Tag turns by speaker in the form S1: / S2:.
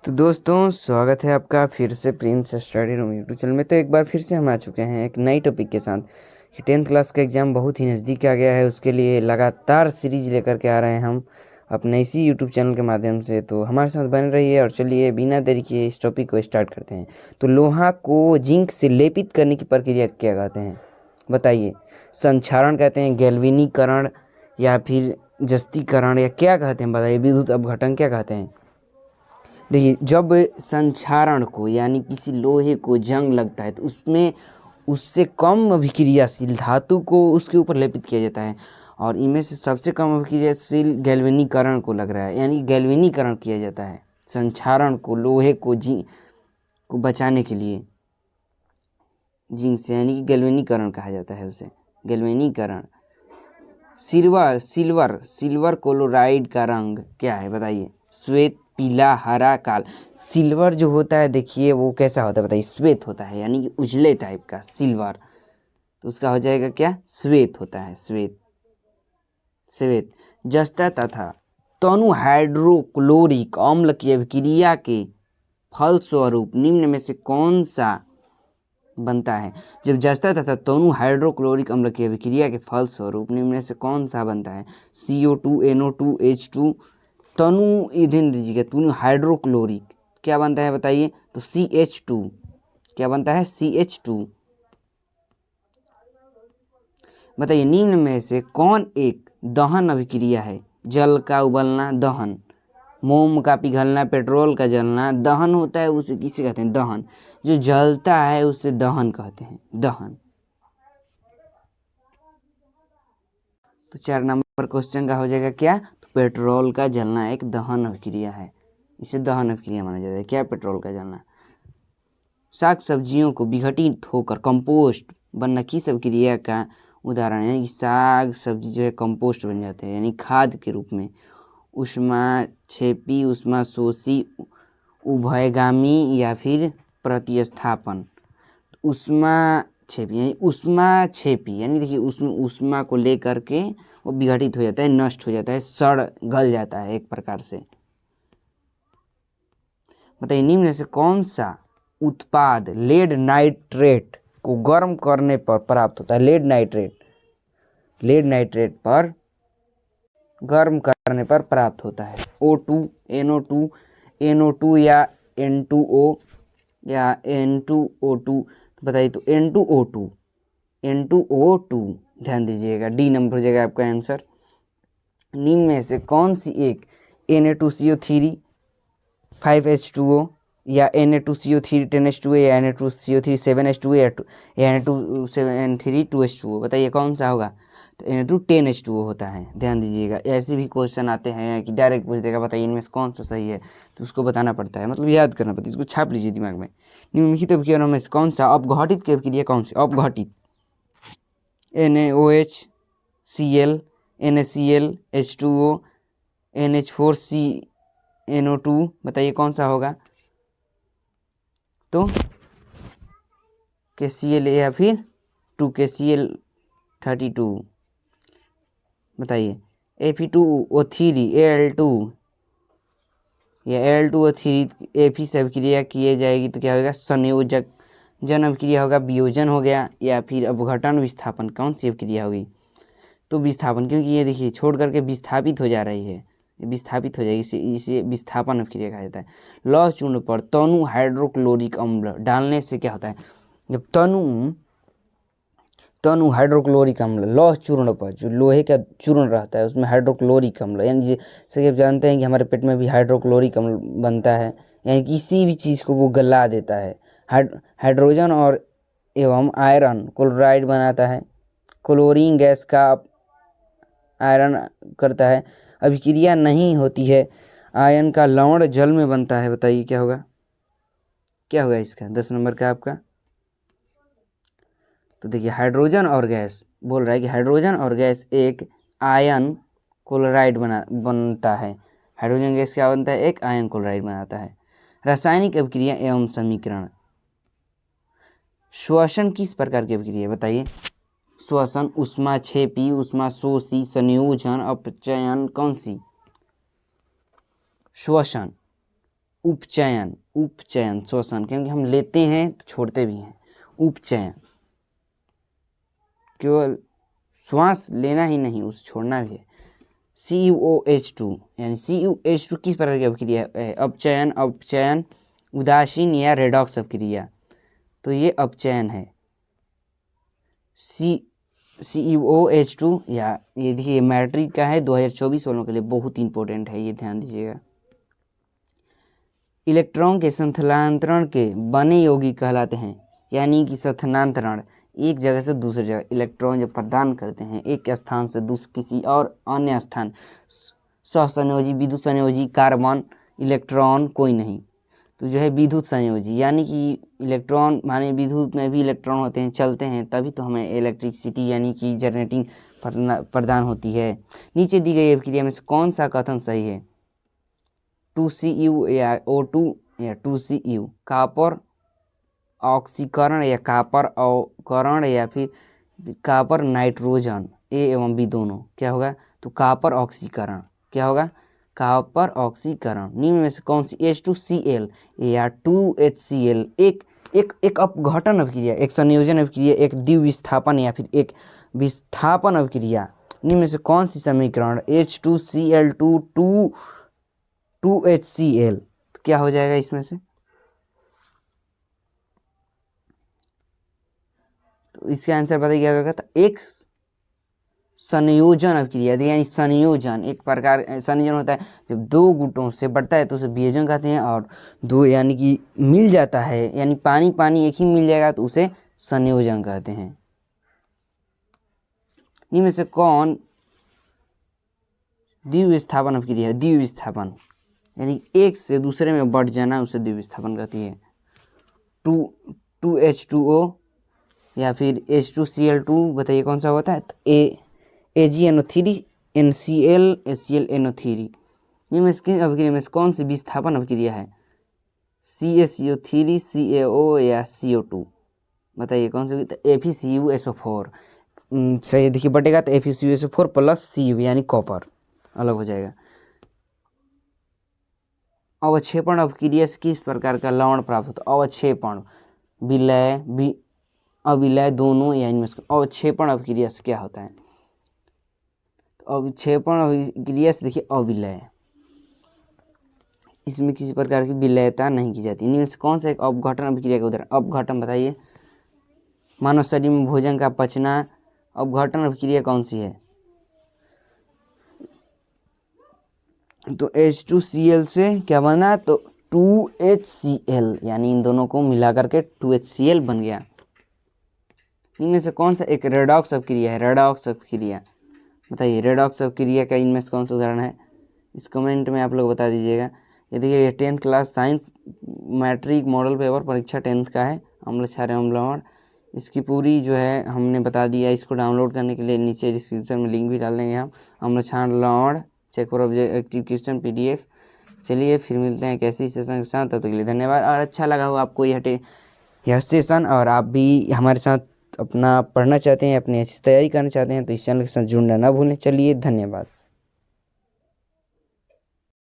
S1: तो दोस्तों स्वागत है आपका फिर से Prince study room YouTube channel में। तो एक बार फिर से हम आ चुके हैं एक नई टॉपिक के साथ कि 10th क्लास का एग्ज़ाम बहुत ही नज़दीक आ गया है। उसके लिए लगातार सीरीज लेकर के आ रहे हैं हम अपने इसी यूट्यूब चैनल के माध्यम से। तो हमारे साथ बने रहिए और चलिए बिना देरी किए इस टॉपिक को स्टार्ट करते हैं। तो लोहा को जिंक से लेपित करने की प्रक्रिया क्या कहते हैं बताइए? संक्षारण कहते हैं, गैल्वेनीकरण, या फिर जस्तीकरण, या क्या कहते हैं बताइए? विद्युत अपघटन क्या कहते हैं? देखिए, जब संक्षारण को यानी किसी लोहे को जंग लगता है तो उसमें उससे कम अभिक्रियाशील धातु को उसके ऊपर लेपित किया जाता है, और इनमें से सबसे कम अभिक्रियाशील गैल्वेनीकरण को लग रहा है, यानी गैल्वेनीकरण किया जाता है संक्षारण को लोहे को को बचाने के लिए जिंक से, यानी कि गैल्वेनीकरण कहा जाता है उसे, गैल्वेनीकरण। सिल्वर क्लोराइड का रंग क्या है बताइए? श्वेत, पीला, हरा, काला। सिल्वर जो होता है देखिए वो कैसा होता है बताइए? श्वेत होता है, यानी कि उजले टाइप का सिल्वर। तो उसका हो जाएगा क्या? श्वेत होता है, श्वेत। जस्ता तथा तनु हाइड्रोक्लोरिक अम्ल की अभिक्रिया के फलस्वरूप निम्न में से कौन सा बनता है? जब जस्ता तथा तनु हाइड्रोक्लोरिक अम्ल की अभिक्रिया के फलस्वरूप निम्न में से कौन सा बनता है? CO2, NO2, H2। तनु ईंधन दीजिएगा, तनु हाइड्रोक्लोरिक क्या बनता है बताइए? तो CH2 क्या बनता है? CH2। बताइए निम्न में से कौन एक दहन अभिक्रिया है? जल का उबलना दहन, मोम का पिघलना, पेट्रोल का जलना दहन होता है। उसे किसे कहते हैं? दहन। जो जलता है उसे दहन कहते हैं, दहन। तो 4 नंबर क्वेश्चन का हो जाएगा क्या? तो पेट्रोल का जलना एक दहन अभिक्रिया है, इसे दहन अभिक्रिया माना जाता है। क्या? पेट्रोल का जलना। साग सब्जियों को विघटित होकर कंपोस्ट बनना किस अभिक्रिया का उदाहरण है? यानी कि साग सब्जी जो है कंपोस्ट बन जाते हैं, यानी खाद के रूप में। ऊष्माक्षेपी, ऊष्माशोषी, उभयगामी, या फिर प्रतिस्थापन। ऊष्माक्षेपी यानी देखिए उसमें ऊष्मा को लेकर के वो विघटित हो जाता है, नष्ट हो जाता है, सड़ गल जाता है एक प्रकार से। बताइए निम्न में से कौन सा उत्पाद लेड नाइट्रेट को गर्म करने पर प्राप्त होता है? लेड नाइट्रेट पर गर्म करने पर प्राप्त होता है। O2, NO2 या N2O या N2O2। बताइए तो N2O2 ध्यान दीजिएगा, D नंबर हो जाएगा आपका आंसर। निम्न में से कौन सी एक Na2CO3 5H2O या Na2CO3 10H2O या Na2CO3 7H2O या Na2CO3 2H2O? बताइए कौन सा होगा? तो Na2 10H2O होता है, ध्यान दीजिएगा। ऐसे भी क्वेश्चन आते हैं कि डायरेक्ट पूछ देगा बताइए इनमें से कौन सा सही है, तो उसको बताना पड़ता है, मतलब याद करना पड़ता है, इसको छाप लीजिए दिमाग में। निम्नलिखित अभिक्रियाओं में से कौन सा अपघटित की अभिक्रिया कौन सी? अपघटित NaOH, Cl, NaCl, H2O, NH4CNO2। बताइए कौन सा होगा? तो KCl या फिर 2KCl32। बताइए Fe2O3 Al2 या Al2O3 Fe से अभिक्रिया किए जाएगी तो क्या होगा? संयोजक जन अभिक्रिया होगा, वियोजन हो गया, या फिर अपघटन विस्थापन। कौन सी अभिक्रिया होगी? तो विस्थापन, क्योंकि ये देखिए छोड़ करके विस्थापित हो जा रही है, विस्थापित हो जाएगी, इसे विस्थापन अभिक्रिया कहा जाता है। लौह चूर्ण पर तनु हाइड्रोक्लोरिक अम्ल डालने से क्या होता है? जब तनु हाइड्रोक्लोरिक अम्ल लौह चूर्ण पर, जो लोहे का चूर्ण रहता है उसमें हाइड्रोक्लोरिक अम्ल, यानी जैसे आप जानते हैं कि हमारे पेट में भी हाइड्रोक्लोरिक अम्ल बनता है, यानी किसी भी चीज़ को वो गला देता है। हाइड्रोजन और एवं आयरन क्लोराइड बनाता है। क्लोरीन गैस का आयरन करता है, अभिक्रिया नहीं होती है। आयन का लवण जल में बनता है। बताइए क्या होगा? क्या होगा इसका 10 नंबर का आपका? तो देखिए हाइड्रोजन और गैस बोल रहा है कि हाइड्रोजन और गैस एक आयन क्लोराइड बनता है। हाइड्रोजन गैस क्या बनता है? एक आयन क्लोराइड बनाता है। रासायनिक अभिक्रिया एवं समीकरण। श्वसन किस प्रकार की अभिक्रिया है बताइए? श्वसन, ऊष्माक्षेपी, ऊष्माशोषी, संयोजन, अपचयन, कौन सी? श्वसन उपचयन, उपचयन श्वसन, क्योंकि हम लेते हैं तो छोड़ते भी हैं। उपचयन केवल श्वास लेना ही नहीं, उसे छोड़ना भी है। CuO2 यानी CuH2 किस प्रकार की अभिक्रिया है? अपचयन, अपचयन, उदासीन या रेडॉक्स अभिक्रिया। तो ये अपचयन है। CuO2 या ये देखिए मैट्रिक का है 2024 वालों के लिए बहुत इंपॉर्टेंट है, ये ध्यान दीजिएगा। इलेक्ट्रॉन के स्थानांतरण के बने यौगिक कहलाते हैं, यानी कि स्थानांतरण एक जगह से दूसरी जगह इलेक्ट्रॉन जब प्रदान करते हैं एक स्थान से दूसरे किसी और अन्य स्थान, सहसंयोजी, विद्युत संयोजी, कार्बन, इलेक्ट्रॉन कोई नहीं, तो जो है विद्युत संयोजी, यानी कि इलेक्ट्रॉन माने विद्युत में भी इलेक्ट्रॉन होते हैं, चलते हैं, तभी तो हमें इलेक्ट्रिसिटी यानी कि जनरेटिंग प्रदान होती है। नीचे दी गई अभिक्रिया में से कौन सा कथन सही है? 2Cu या O2 या 2Cu, कॉपर ऑक्सीकरण या कॉपर अवकरण या फिर कॉपर नाइट्रोजन, ए एवं बी दोनों, क्या होगा? तो कॉपर ऑक्सीकरण, क्या होगा? कॉपर ऑक्सीकरण। निम्न में से कौन सी? H2Cl या 2HCl एक अपघटन अभिक्रिया, एक संयोजन अभिक्रिया, एक द्विविस्थापन या फिर एक विस्थापन अभिक्रिया। निम्न में से कौन सी समीकरण? H2Cl2 2HCl, तो क्या हो जाएगा इसमें से? तो इसका आंसर बताइए क्या होगा? तो एक संयोजन अभिक्रिया, यानी संयोजन एक प्रकार संयोजन होता है जब दो गुटों से बढ़ता है तो उसे वियोजन कहते हैं, और दो यानी कि मिल जाता है, यानी पानी पानी एक ही मिल जाएगा तो उसे संयोजन कहते हैं। इनमें से कौन द्विविस्थापन अभिक्रिया है? द्विविस्थापन यानी एक से दूसरे में बढ़ जाना उसे द्विविस्थापन कहती है। 2H2O या फिर H2Cl2, बताइए कौन सा होता है? तो AgNO3 NCl HClNO3। इनमें से अभिक्रिया में से कौन सी विस्थापन अभिक्रिया है? CaCO3 CaO या CO2, बताइए कौन सी? तो FeCuSO4 सही देखिए बटेगा तो FeCuSO4 प्लस Cu यानी कॉपर अलग हो जाएगा। अवक्षेपण अभिक्रिया से किस प्रकार का लवण प्राप्त होता है? अवक्षेपण, विलय, अविलय दोनों, या इनमें से अवक्षेपण अभिक्रिया से क्या होता है? तो अवक्षेपण अभिक्रिया से देखिए अविलय, इसमें किसी प्रकार की विलयता नहीं की जाती। इनमें से कौन सा एक अपघटन अभिक्रिया का उदाहरण? अपघटन बताइए। मानव शरीर में भोजन का पचना, अपघटन अभिक्रिया कौन सी है? तो H2Cl से क्या बना? तो 2HCl, यानी इन दोनों को मिला करके 2HCl बन गया। इनमें से कौन सा एक रेडॉक्स अभिक्रिया है? रेडॉक्स अभिक्रिया बताइए, रेडॉक्स अभिक्रिया का इनमें से कौन सा उदाहरण है? इस कमेंट में आप लोग बता दीजिएगा। ये देखिए 10th class science matric model paper परीक्षा 10th का है, अम्ल क्षार एवं लवण। इसकी पूरी जो है हमने बता दिया। इसको डाउनलोड करने के लिए नीचे डिस्क्रिप्शन में लिंक भी डाल देंगे हम, अम्ल क्षार लवण check for objective question PDF। चलिए फिर मिलते हैं कैसी सेशन के साथ, तब तक के लिए धन्यवाद। और अच्छा लगा हो आपको यह सेशन, और आप भी हमारे साथ अपना पढ़ना चाहते हैं, अपनी अच्छी तैयारी करना चाहते हैं, तो इस चैनल के साथ जुड़ना ना भूलें। चलिए धन्यवाद।